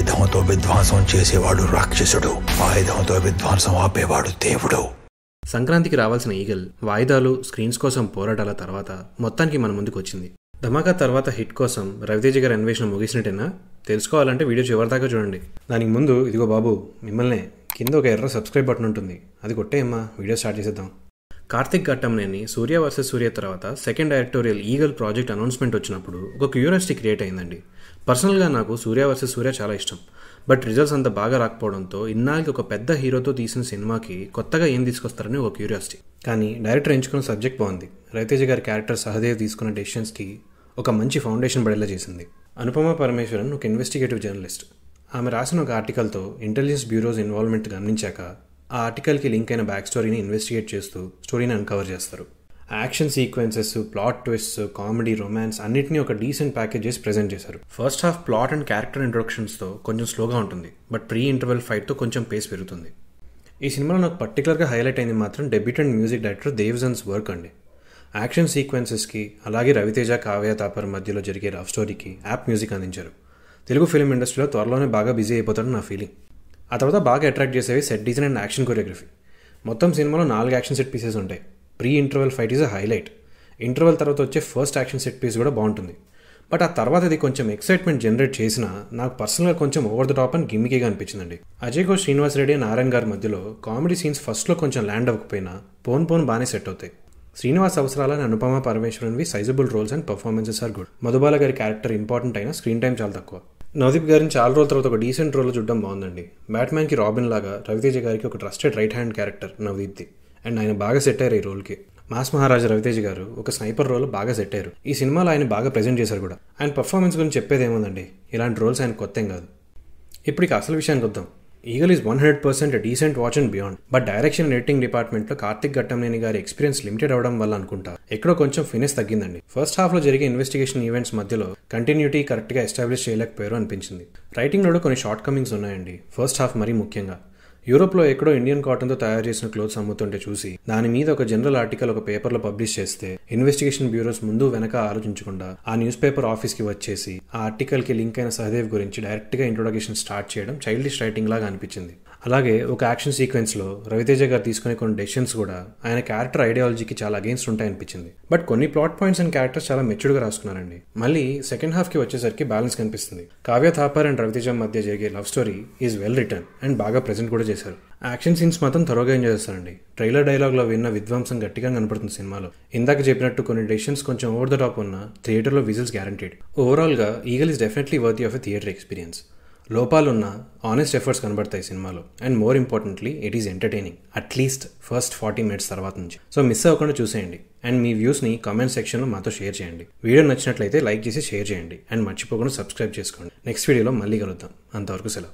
ఆయుధంతో విధ్వంసం చేసేవాడు రాక్షసుడు, ఆయుధంతో విధ్వంసం ఆపేవాడు దేవుడు. సంక్రాంతికి రావాల్సిన ఈగల్ వాయిదాలు, స్క్రీన్స్ కోసం పోరాటాల తర్వాత మొత్తానికి మన ముందుకు వచ్చింది. ధమాకా తర్వాత హిట్ కోసం రవితేజ గారి అన్వేషణ ముగిసినట్టేనా? తెలుసుకోవాలంటే వీడియో చివరిదాకా చూడండి. దానికి ముందు ఇదిగో బాబు మిమ్మల్నే, కింద ఒక ఎర్ర సబ్స్క్రైబ్ బటన్ ఉంటుంది, అది కొట్టేయమ్మా. వీడియో స్టార్ట్ చేసేద్దాం. కార్తిక్ ఘట్టంనేని సూర్య వర్సెస్ సూర్య తర్వాత second directorial eagle project announcement వచ్చినప్పుడు ఒక క్యూరియాసిటీ క్రియేట్ అయిందండి. పర్సనల్గా నాకు సూర్య వర్సెస్ సూర్య చాలా ఇష్టం. బట్ రిజల్ట్స్ అంత బాగా రాకపోవడంతో ఇన్నాళ్ళకి ఒక పెద్ద హీరోతో తీసిన సినిమాకి కొత్తగా ఏం తీసుకొస్తారని ఒక క్యూరియాసిటీ. కానీ డైరెక్టర్ ఎంచుకున్న సబ్జెక్ట్ బాగుంది. రవితేజ గారి క్యారెక్టర్ సహదేవ్ తీసుకున్న డెసిషన్స్కి ఒక మంచి ఫౌండేషన్ పడేలా చేసింది. అనుపమ పరమేశ్వరన్ ఒక ఇన్వెస్టిగేటివ్ జర్నలిస్ట్. ఆమె రాసిన ఒక ఆర్టికల్తో ఇంటెలిజెన్స్ బ్యూరోస్ ఇన్వాల్వ్మెంట్ గమనించాక ఆ ఆర్టికల్కి లింక్ అయిన బ్యాక్ స్టోరీని ఇన్వెస్టిగేట్ చేస్తూ స్టోరీని అన్కవర్ చేస్తారు. Action sequences, plot twists, comedy, romance అన్నిటినీ ఒక డీసెంట్ ప్యాకేజ్ చేసి ప్రెజెంట్ చేశారు. First half plot and character ఇంట్రొడక్షన్స్తో కొంచెం స్లోగా ఉంటుంది, బట్ ప్రీ ఇంటర్వెల్ ఫైట్తో కొంచెం పేస్ పెరుగుతుంది. ఈ సినిమాలో నాకు పర్టికులర్గా హైలైట్ అయింది మాత్రం డెబ్యూటెంట్ మ్యూజిక్ డైరెక్టర్ దేవ్జన్స్ వర్క్ అండి. యాక్షన్ సీక్వెన్సెస్కి అలాగే రవితేజ, కావ్య తాపర్ మధ్యలో జరిగే లవ్ స్టోరీకి యాప్ మ్యూజిక్ అందించారు. తెలుగు ఫిల్మ్ ఇండస్ట్రీలో త్వరలోనే బాగా బిజీ అయిపోతాడని నా ఫీలింగ్. ఆ తర్వాత బాగా అట్రాక్ట్ చేసేవి set design and action choreography. మొత్తం సినిమాలో 4 యాక్షన్ సెట్ పీసెస్ ఉంటాయి. Pre interval fight is a highlight. Interval తర్వాత వచ్చే ఫస్ట్ యాక్షన్ సెట్ పీస్ కూడా బాగుంటుంది. బట్ ఆ తర్వాత అది కొంచెం ఎక్సైట్మెంట్ జనరేట్ చేసినా నాకు పర్సనల్గా కొంచెం ఓవర్ ద టాప్ అని గిమ్మికీగా అనిపించిందండి. అజయ్ ఘోష్, శ్రీనివాస్ రెడ్డి, నారాయణ్ గారి మధ్యలో కామెడీ సీన్స్ ఫస్ట్లో కొంచెం ల్యాండ్ అవ్వకపోయినా పోన్ బాగానే సెట్ అవుతాయి. శ్రీనివాస్ అవసరాలని అనుపమ పరమేశ్వరన్వి sizable roles and performances are good. Madhubala గారి క్యారెక్టర్ ఇంపార్టెంట్ అయినా స్క్రీన్ టైం చాలా తక్కువ. నవదీప్ గారిని చాలా రోజుల తర్వాత ఒక డీసెంట్ రోల్లో చూడడం బాగుందండి. బ్యాట్మ్యాన్కి రాబిన్ లాగా రవితేజ గారికి ఒక ట్రస్టెడ్ రైట్ హ్యాండ్ క్యారెక్టర్ నవదీప్ది, అండ్ ఆయన బాగా సెట్ అయ్యారు ఈ రోల్కి. మాస్ మహారాజా రవితేజ గారు ఒక స్నైపర్ రోల్ బాగా సెట్ అయ్యారు. ఈ సినిమాలో ఆయన బాగా ప్రెజెంట్ చేశారు కూడా. ఆయన పర్ఫార్మెన్స్ గురించి చెప్పేది ఏముందండి, ఇలాంటి రోల్స్ ఆయన కొత్త ఏం కాదు. ఇప్పుడు ఇక అసలు విషయానికి వద్దాం. Eagle is 100% decent watch and beyond. But direction and editing డిపార్ట్మెంట్లో కార్తిక్ ఘట్టంనేని గారి ఎక్స్పీరియన్స్ లిమిటెడ్ అవడం వల్ల అనుకుంటా ఎక్కడో కొంచెం ఫినిష్ తగ్గిందండి. ఫస్ట్ హాఫ్లో జరిగే ఇన్వెస్టిగేషన్ ఈవెంట్స్ మధ్యలో కంటిన్యూటీ కరెక్ట్గా ఎస్టాబ్లిష్ చేయలేకపోయారు అనిపించింది. రైటింగ్లో కొన్ని షార్ట్ కమింగ్స్ ఉన్నాయండి. ఫస్ట్ హాఫ్ మరీ ముఖ్యంగా. యూరోప్లో ఎక్కడో ఇండియన్ కాటన్తో తయారు చేసిన క్లోత్స్ అమ్ముతుంటే చూసి దాని మీద ఒక జనరల్ ఆర్టికల్ ఒక పేపర్లో పబ్లిష్ చేస్తే ఇన్వెస్టిగేషన్ బ్యూరోస్ ముందు వెనక ఆలోచించకుండా ఆ న్యూస్ పేపర్ ఆఫీస్కి వచ్చేసి ఆ ఆర్టికల్కి లింక్ అయిన సహదేవ్ గురించి డైరెక్ట్గా ఇంట్రొడక్షన్ స్టార్ట్ చేయడం చైల్డిష్ రైటింగ్ లాగా అనిపించింది. అలాగే ఒక యాక్షన్ సీక్వెన్స్లో రవితేజ గారు తీసుకునే కొన్ని డెసిషన్స్ కూడా ఆయన క్యారెక్టర్ ఐడియాలజీకి చాలా అగేన్స్ట్ ఉంటాయనిపించింది. బట్ కొన్ని ప్లాట్ పాయింట్స్ అండ్ క్యారెక్టర్స్ చాలా మెచ్యూర్డ్గా రాసుకున్నారండి. మళ్ళీ సెకండ్ హాఫ్కి వచ్చేసరికి బ్యాలెన్స్ కనిపిస్తుంది. కావ్య థాపర్ అండ్ రవితేజ మధ్య జరిగే love story is well return and బాగా ప్రెజెంట్ కూడా చేశారు. యాక్షన్ సీన్స్ మాత్రం త్వరగా ఎంజాయ్ చేస్తారండి. ట్రైలర్ డైలాగ్లో విన్న విధ్వంసం గట్టిగా కనపడుతుంది సినిమాలో. ఇందాక చెప్పినట్టు కొన్ని డెసిషన్స్ కొంచెం ఓవర్ ద టాప్ ఉన్న థియేటర్లో విజిల్స్ గ్యారంటీడ్. ఓవరాల్గా Eagle is definitely worthy of a theatre experience. లోపాలున్న ఆనెస్ట్ ఎఫర్ట్స్ కనబడతాయి సినిమాలో. And more importantly it is entertaining, at least first 40 minutes తర్వాత నుంచి. సో మిస్ అవ్వకుండా చూసేయండి. అండ్ మీ వ్యూస్ని కామెంట్ సెక్షన్లో మాతో షేర్ చేయండి. వీడియో నచ్చినట్లయితే లైక్ చేసి షేర్ చేయండి. అండ్ మర్చిపోకుండా సబ్స్క్రైబ్ చేసుకోండి. నెక్స్ట్ వీడియోలో మళ్ళీ కలుద్దాం. అంతవరకు సెలవు.